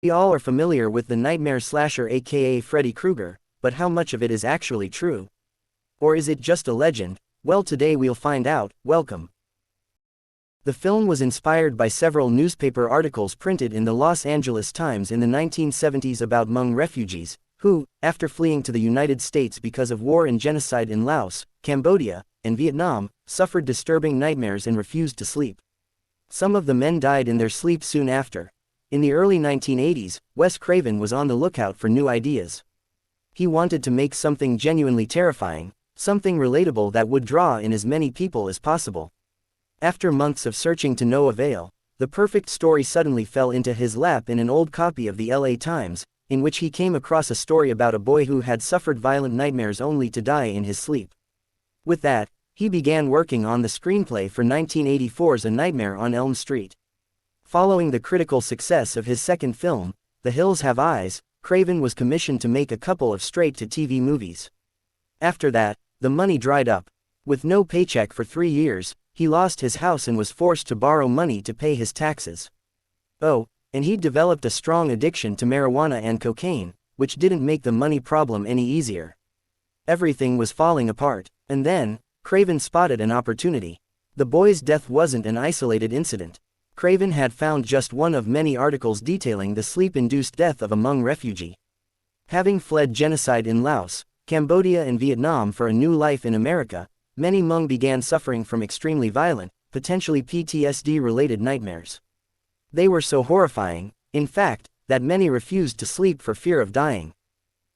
We all are familiar with the nightmare slasher aka Freddy Krueger, but how much of it is actually true? Or is it just a legend? Well, today we'll find out. Welcome. The film was inspired by several newspaper articles printed in the Los Angeles Times in the 1970s about Hmong refugees, who, after fleeing to the United States because of war and genocide in Laos, Cambodia, and Vietnam, suffered disturbing nightmares and refused to sleep. Some of the men died in their sleep soon after. In the early 1980s, Wes Craven was on the lookout for new ideas. He wanted to make something genuinely terrifying, something relatable that would draw in as many people as possible. After months of searching to no avail, the perfect story suddenly fell into his lap in an old copy of the LA Times, in which he came across a story about a boy who had suffered violent nightmares only to die in his sleep. With that, he began working on the screenplay for 1984's A Nightmare on Elm Street. Following the critical success of his second film, The Hills Have Eyes, Craven was commissioned to make a couple of straight-to-TV movies. After that, the money dried up. With no paycheck for 3 years, he lost his house and was forced to borrow money to pay his taxes. Oh, and he'd developed a strong addiction to marijuana and cocaine, which didn't make the money problem any easier. Everything was falling apart, and then, Craven spotted an opportunity. The boy's death wasn't an isolated incident. Craven had found just one of many articles detailing the sleep-induced death of a Hmong refugee. Having fled genocide in Laos, Cambodia and Vietnam for a new life in America, many Hmong began suffering from extremely violent, potentially PTSD-related nightmares. They were so horrifying, in fact, that many refused to sleep for fear of dying.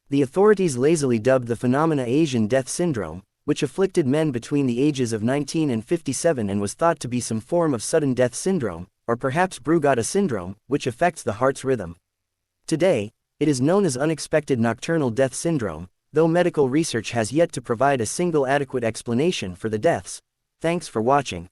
The authorities lazily dubbed the phenomena Asian death syndrome, which afflicted men between the ages of 19 and 57 and was thought to be some form of sudden death syndrome, or perhaps Brugada syndrome, which affects the heart's rhythm. Today, it is known as unexpected nocturnal death syndrome, though medical research has yet to provide a single adequate explanation for the deaths. Thanks for watching.